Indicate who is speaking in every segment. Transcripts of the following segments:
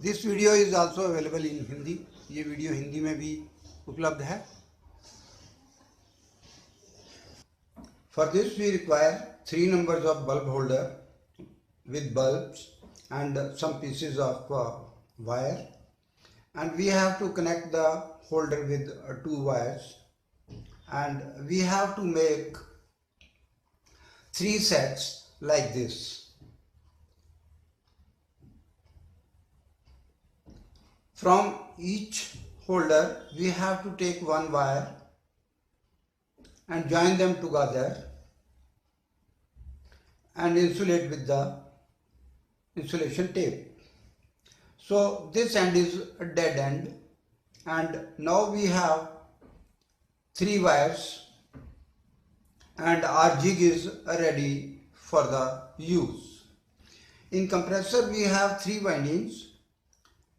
Speaker 1: This video is also available in Hindi. ये video Hindi में भी उपलब्ध है. For this we require 3 numbers of bulb holder with bulbs and some pieces of wire, and we have to connect the holder with 2 wires, and we have to make 3 sets like this. From each holder we have to take 1 wire and join them together and insulate with the insulation tape. So this end is a dead end, and now we have 3 wires and our jig is ready for the use. In compressor we have 3 windings.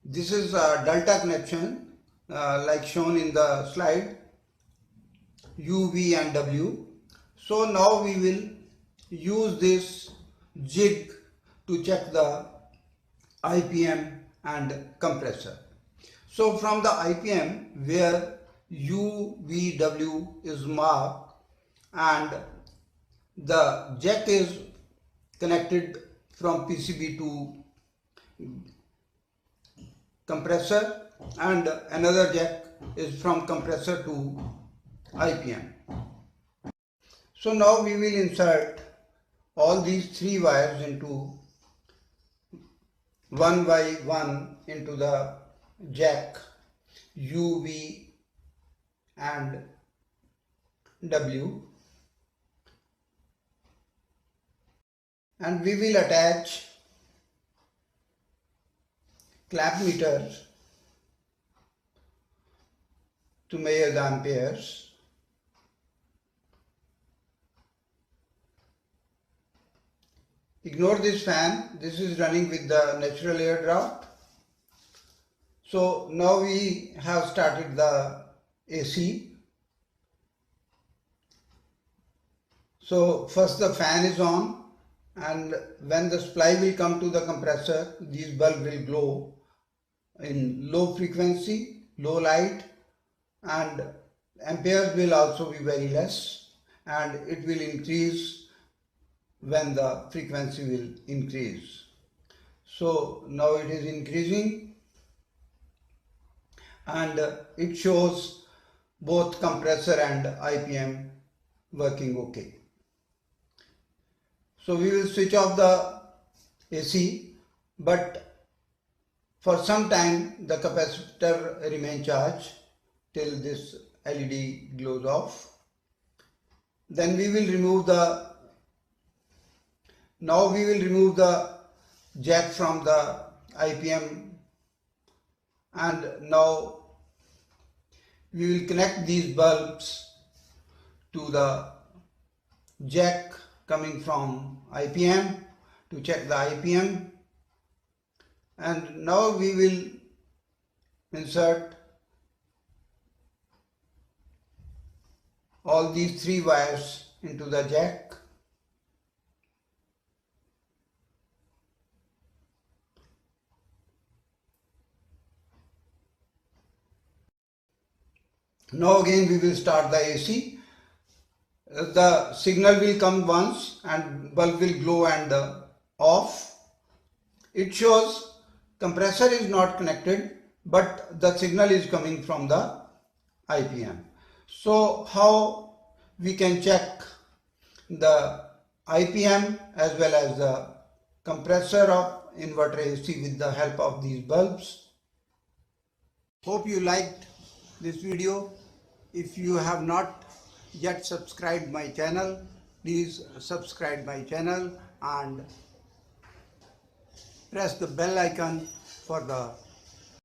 Speaker 1: This is a delta connection like shown in the slide, U, V and W. So now we will use this jig to check the IPM and compressor. So from the IPM where U, V, W is marked and the jack is connected from PCB to compressor, and another jack is from compressor to IPM. So now we will insert all these 3 wires into one by one into the jack U, V and W, and we will attach clamp meters to measure the amperes. Ignore this fan, this is running with the natural air draft. So now we have started the AC. So first the fan is on, and when the supply will come to the compressor, these bulbs will glow in low frequency, low light, and amperes will also be very less, and it will increase when the frequency will increase. So now it is increasing, and it shows both compressor and IPM working okay. So we will switch off the AC, but for some time the capacitor remain charged till this LED glows off. Then we will remove the jack from the IPM, and now we will connect these bulbs to the jack coming from IPM to check the IPM, and now we will insert all these 3 wires into the jack. Now again we will start the AC. The signal will come once and bulb will glow and off. It shows compressor is not connected, but the signal is coming from the IPM. So how we can check the IPM as well as the compressor of inverter AC with the help of these bulbs? Hope you liked this video. If you have not yet subscribed my channel, please subscribe my channel and press the bell icon for the